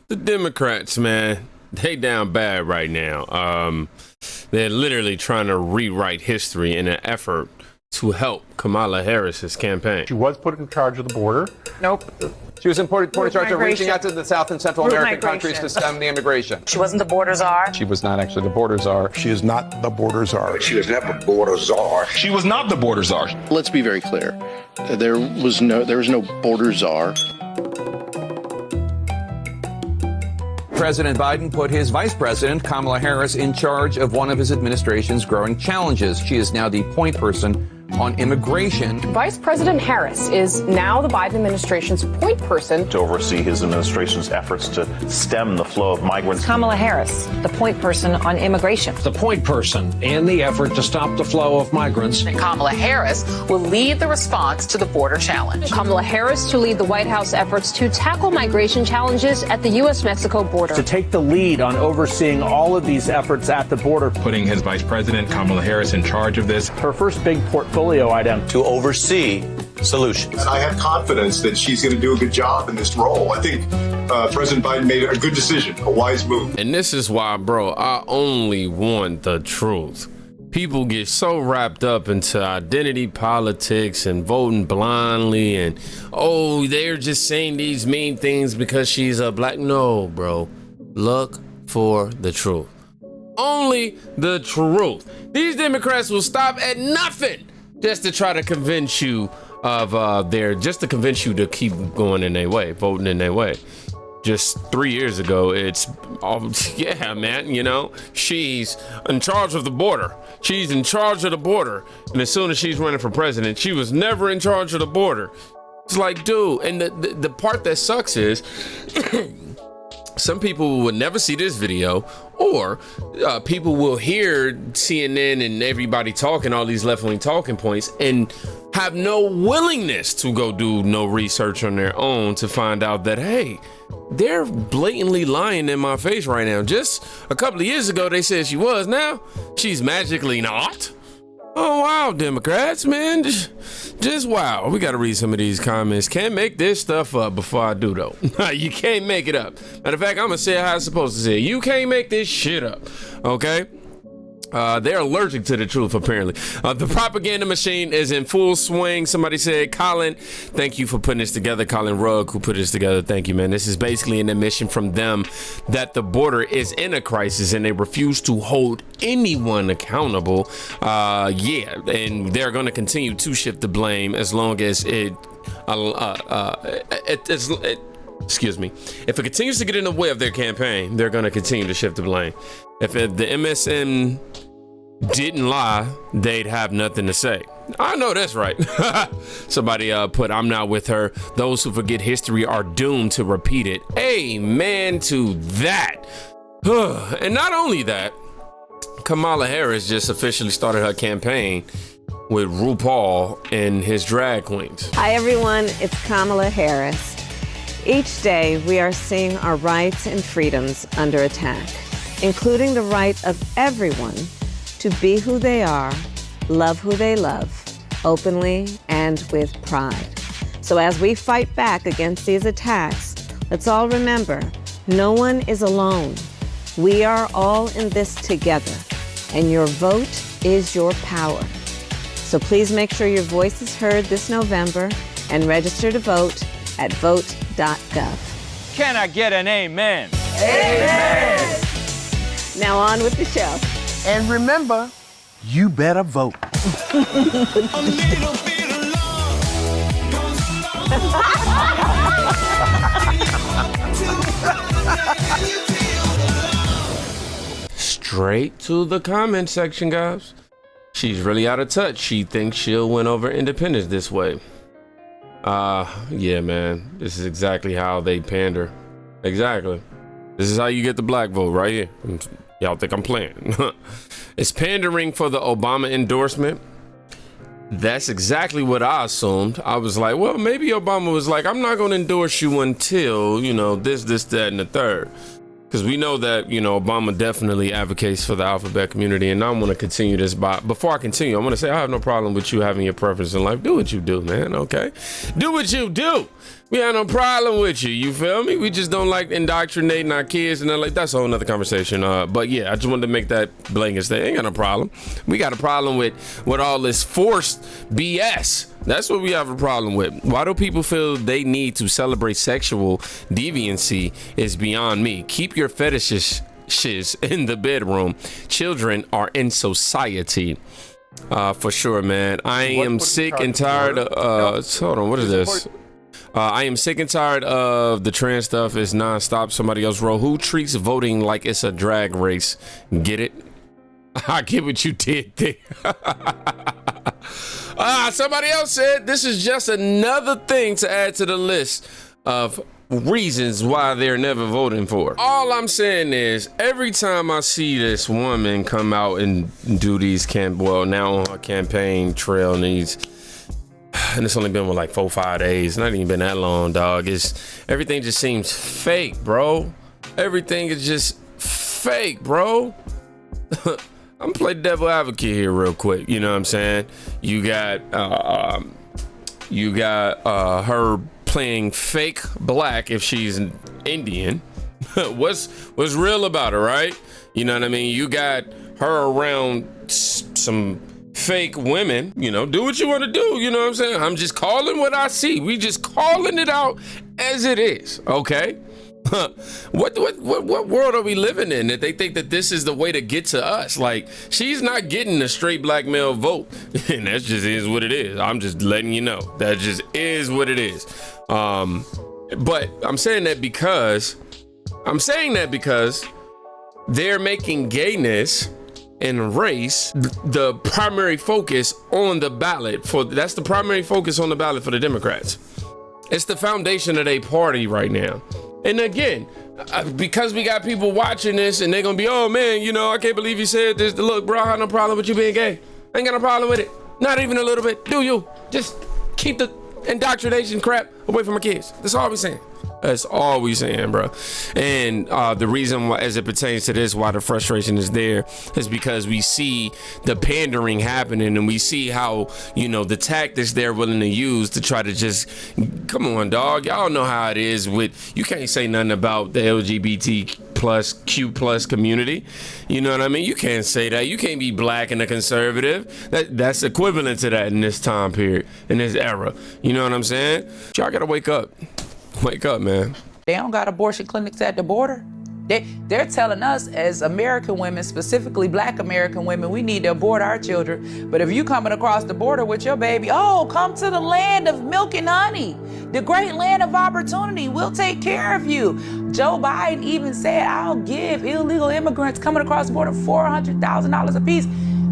The Democrats, man, they down bad right now. They're literally trying to rewrite history in an effort to help Kamala Harris's campaign. She was put in charge of the border. Nope. She was in charge of reaching out to the South and Central American countries to stem the immigration. She wasn't the border czar. She was not actually the border czar. She is not the border czar. She was never border czar. She was not the border czar. Let's be very clear. There was no border czar. President Biden put his vice president, Kamala Harris, in charge of one of his administration's growing challenges. She is now the point person on immigration. Vice President Harris is now the Biden administration's point person to oversee his administration's efforts to stem the flow of migrants. Kamala Harris, the point person on immigration. The point person in the effort to stop the flow of migrants. And Kamala Harris will lead the response to the border challenge. Kamala Harris to lead the White House efforts to tackle migration challenges at the U.S.-Mexico border. To take the lead on overseeing all of these efforts at the border. Putting his vice president, Kamala Harris, in charge of this. Her first big portfolio item. To oversee solutions. And I have confidence that she's going to do a good job in this role. I think President Biden made a good decision, a wise move. And this is why, bro, I only want the truth. People get so wrapped up into identity politics and voting blindly and, oh, they're just saying these mean things because she's a black. No, bro. Look for the truth. Only the truth. These Democrats will stop at nothing just to try to convince you of just to convince you to keep going in their way, voting in their way. Just 3 years ago, it's, yeah, man, you know, she's in charge of the border. She's in charge of the border. And as soon as she's running for president, she was never in charge of the border. It's like, dude, and the part that sucks is some people would never see this video, or people will hear CNN and everybody talking all these left-wing talking points and have no willingness to go do no research on their own to find out that, hey, they're blatantly lying in my face right now. Just a couple of years ago, they said she was. Now she's magically not. Oh, wow, Democrats, man. Just wow. We got to read some of these comments. Can't make this stuff up before I do, though. You can't make it up. Matter of fact, I'm going to say it how it's supposed to say. You can't make this shit up, okay? They're allergic to the truth, apparently. The propaganda machine is in full swing. Somebody said, Colin, thank you for putting this together. Colin Rugg, who put this together. Thank you, man. This is basically an admission from them that the border is in a crisis and they refuse to hold anyone accountable. Yeah, and they're going to continue to shift the blame as long as excuse me. If it continues to get in the way of their campaign, they're going to continue to shift the blame. If the MSM didn't lie, they'd have nothing to say. I know that's right. Somebody put, I'm not with her. Those who forget history are doomed to repeat it. Amen to that. And not only that, Kamala Harris just officially started her campaign with RuPaul and his drag queens. Hi, everyone. It's Kamala Harris. Each day, we are seeing our rights and freedoms under attack, including the right of everyone to be who they are, love who they love, openly and with pride. So as we fight back against these attacks, let's all remember, no one is alone. We are all in this together, and your vote is your power. So please make sure your voice is heard this November and register to vote at vote.gov. Can I get an amen? Amen! Now on with the show. And remember, you better vote. Straight to the comment section, guys. She's really out of touch. She thinks she'll win over independents this way. Yeah, man. This is exactly how they pander. Exactly. This is how you get the black vote right here. Y'all think I'm playing. It's pandering for the Obama endorsement. That's exactly what I assumed. I was like, well, maybe Obama was like, I'm not going to endorse you until, you know, this, that, and the third. because we know that, you know, Obama definitely advocates for the alphabet community, and I want to continue this. But before I continue, I want to say I have no problem with you having your preference in life. Do what you do, man. Okay, do what you do. We have no problem with you. You feel me? We just don't like indoctrinating our kids, and then like that's a whole nother conversation. But yeah, I just wanted to make that blanket statement. Ain't got no problem. We got a problem with all this forced BS. That's what we have a problem with. Why do people feel they need to celebrate sexual deviancy is beyond me. Keep your fetishes in the bedroom. Children are in society. For sure, man. I am sick and tired of, hold on, what is this? I am sick and tired of the trans stuff. It's nonstop. Somebody else wrote, who treats voting like it's a drag race? Get it? I get what you did there. Somebody else said, this is just another thing to add to the list of reasons why they're never voting for. All I'm saying is, every time I see this woman come out and do these now on her campaign trail needs, and it's only been with like 4 or 5 days, not even been that long, dog. Everything just seems fake, bro. Everything is just fake, bro. I'm play devil advocate here real quick. You know what I'm saying? You got her playing fake black if she's an Indian. What's real about her, right? You know what I mean? You got her around some fake women. You know, do what you want to do. You know what I'm saying? I'm just calling what I see. We just calling it out as it is. Okay. What world are we living in that they think that this is the way to get to us? Like, she's not getting a straight black male vote, and that just is what it is. I'm just letting you know that just is what it is. But I'm saying that because they're making gayness and race the primary focus on the ballot that's the primary focus on the ballot for the Democrats. It's the foundation of their party right now. And again, because we got people watching this and they're gonna be, oh man, you know, I can't believe you said this. Look, bro, I have no problem with you being gay. I ain't got no problem with it. Not even a little bit. Do you? Just keep the indoctrination crap away from my kids. That's all we're saying. That's all we saying, bro. And the reason why, as it pertains to this, why the frustration is there is because we see the pandering happening, and we see how, you know, the tactics they're willing to use to try to just, come on, dog. Y'all know how it is with, you can't say nothing about the LGBTQ+ community. You know what I mean? You can't say that. You can't be black and a conservative. That's equivalent to that in this time period, in this era. You know what I'm saying? Y'all gotta wake up. Wake up, man. They don't got abortion clinics at the border. They're telling us as American women, specifically black American women, we need to abort our children. But if you coming across the border with your baby, oh, come to the land of milk and honey, the great land of opportunity. We'll take care of you. Joe Biden even said, I'll give illegal immigrants coming across the border $400,000 apiece.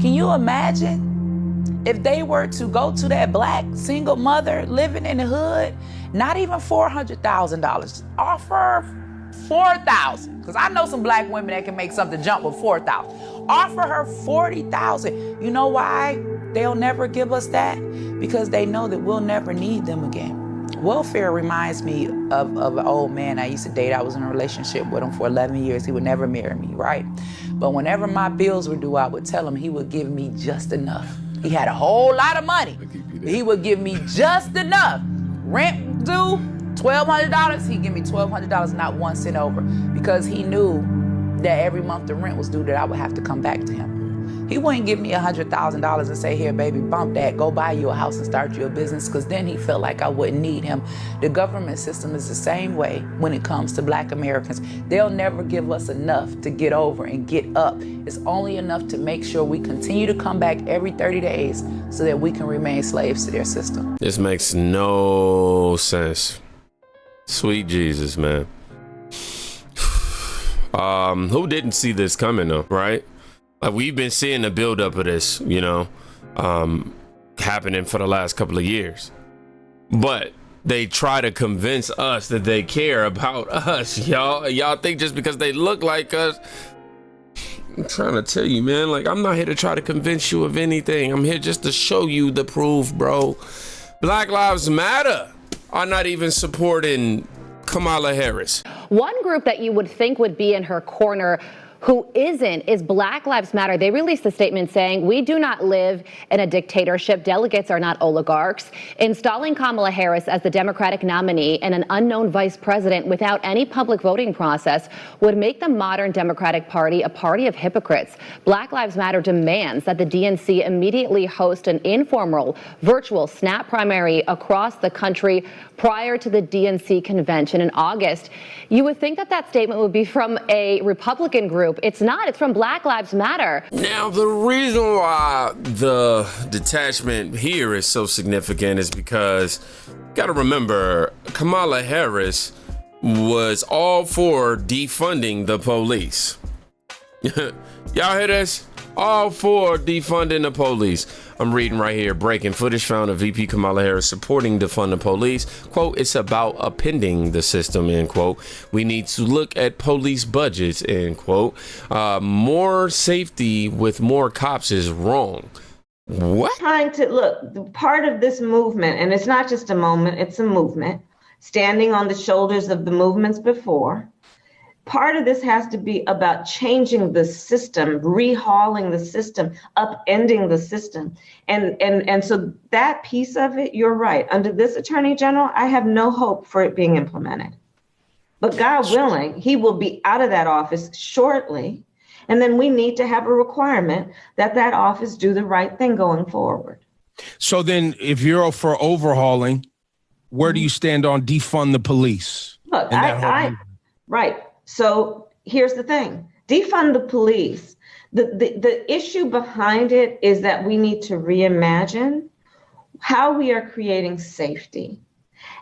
Can you imagine if they were to go to that black single mother living in the hood? Not even $400,000. Offer $4,000. Because I know some black women that can make something jump with $4,000. Offer her $40,000. You know why they'll never give us that? Because they know that we'll never need them again. Welfare reminds me of an old man I used to date. I was in a relationship with him for 11 years. He would never marry me, right? But whenever my bills were due, I would tell him he would give me just enough. He had a whole lot of money. He would give me just enough. Rent due, $1,200, he'd give me $1,200, not 1 cent over, because he knew that every month the rent was due, that I would have to come back to him. He wouldn't give me $100,000 and say, here, baby, bump that, go buy you a house and start you a business, because then he felt like I wouldn't need him. The government system is the same way when it comes to black Americans. They'll never give us enough to get over and get up. It's only enough to make sure we continue to come back every 30 days so that we can remain slaves to their system. This makes no sense. Sweet Jesus, man. Who didn't see this coming though, right? Like, we've been seeing the buildup of this, you know, happening for the last couple of years. But they try to convince us that they care about us, y'all. Y'all think just because they look like us. I'm trying to tell you, man, like, I'm not here to try to convince you of anything. I'm here just to show you the proof, bro. Black Lives Matter are not even supporting Kamala Harris. One group that you would think would be in her corner who isn't is Black Lives Matter. They released a statement saying, "We do not live in a dictatorship. Delegates are not oligarchs." Installing Kamala Harris as the Democratic nominee and an unknown vice president without any public voting process would make the modern Democratic Party a party of hypocrites. Black Lives Matter demands that the DNC immediately host an informal virtual snap primary across the country prior to the DNC convention in August. You would think that that statement would be from a Republican group. It's not. It's from Black Lives Matter. Now, the reason why the detachment here is so significant is because, got to remember, Kamala Harris was all for defunding the police. Y'all hear this? All for defunding the police. I'm reading right here, breaking footage found of VP Kamala Harris supporting defund the police. Quote, "It's about upending the system," end quote. "We need to look at police budgets," end quote. "More safety with more cops is wrong." What? Trying to look, part of this movement, and it's not just a moment, it's a movement, standing on the shoulders of the movements before. Part of this has to be about changing the system, rehauling the system, upending the system. And so that piece of it, you're right. Under this Attorney General, I have no hope for it being implemented. But God willing, he will be out of that office shortly. And then we need to have a requirement that that office do the right thing going forward. So then if you're for overhauling, where do you stand on defund the police? Look, right. So here's the thing, defund the police. The issue behind it is that we need to reimagine how we are creating safety.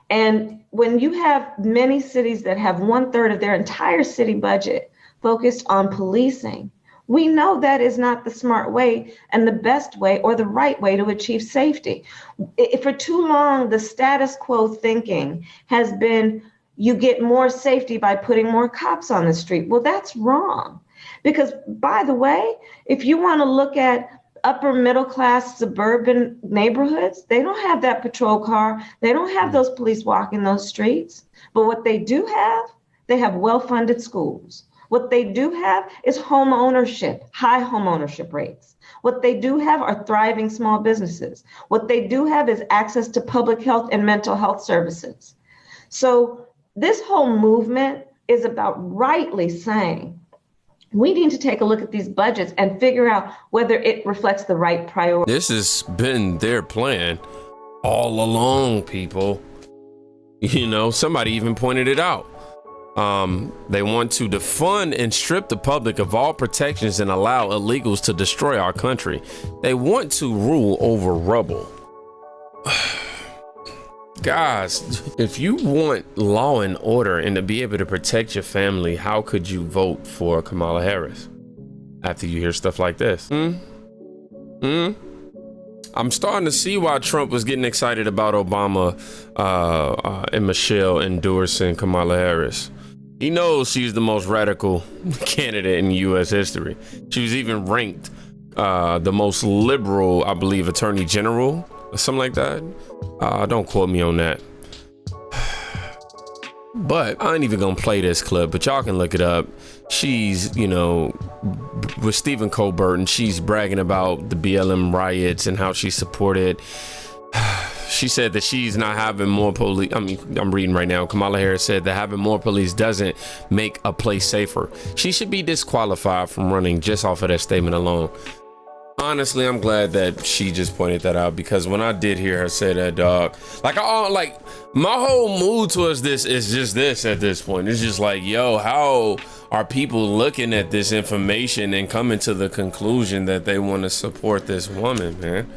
And when you have many cities that have 1/3 of their entire city budget focused on policing, we know that is not the smart way and the best way or the right way to achieve safety. For too long, the status quo thinking has been, you get more safety by putting more cops on the street. Well, that's wrong. Because, by the way, if you want to look at upper middle class suburban neighborhoods, they don't have that patrol car. They don't have those police walking those streets. But what they do have, they have well-funded schools. What they do have is home ownership, high home ownership rates. What they do have are thriving small businesses. What they do have is access to public health and mental health services. So this whole movement is about rightly saying, we need to take a look at these budgets and figure out whether it reflects the right priority. This has been their plan all along, people. You know, somebody even pointed it out. They want to defund and strip the public of all protections and allow illegals to destroy our country. They want to rule over rubble. Guys, if you want law and order and to be able to protect your family, how could you vote for Kamala Harris after you hear stuff like this? I'm starting to see why Trump was getting excited about Obama and Michelle endorsing Kamala Harris. He knows she's the most radical candidate in U.S. history. She was even ranked the most liberal, I believe, attorney general or something like that. Don't quote me on that. But I ain't even gonna play this clip, but y'all can look it up. She's, you know, with Stephen Colbert, and she's bragging about the BLM riots and how she supported. She said that she's not having more police. I mean, I'm reading right now. Kamala Harris said that having more police doesn't make a place safer. She should be disqualified from running just off of that statement alone. Honestly, I'm glad that she just pointed that out, because when I did hear her say that, dog, like my whole mood towards this is just this at this point. It's just like, yo, how are people looking at this information and coming to the conclusion that they want to support this woman, man?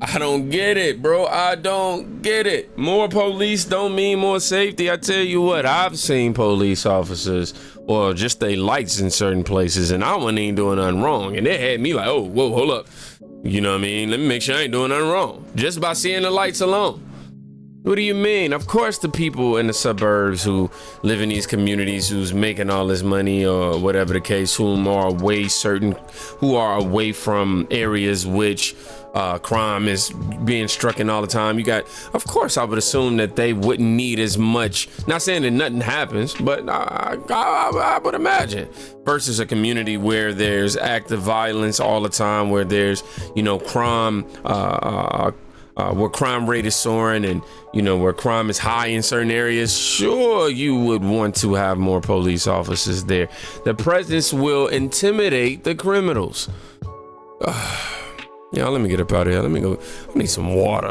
I don't get it, bro. I don't get it. More police don't mean more safety. I tell you what, I've seen police officers or just they lights in certain places, and I wasn't even doing nothing wrong, and they had me like, oh, whoa, hold up. You know what I mean? Let me make sure I ain't doing nothing wrong just by seeing the lights alone. What do you mean? Of course, the people in the suburbs who live in these communities, who's making all this money or whatever the case, who are away from areas which crime is being struck in all the time. Of course, I would assume that they wouldn't need as much. Not saying that nothing happens, but I would imagine. Versus a community where there's active violence all the time, where there's, crime, where crime rate is soaring and, where crime is high in certain areas. Sure, you would want to have more police officers there. The presence will intimidate the criminals. Yeah, let me get up out of here. Let me go. I need some water.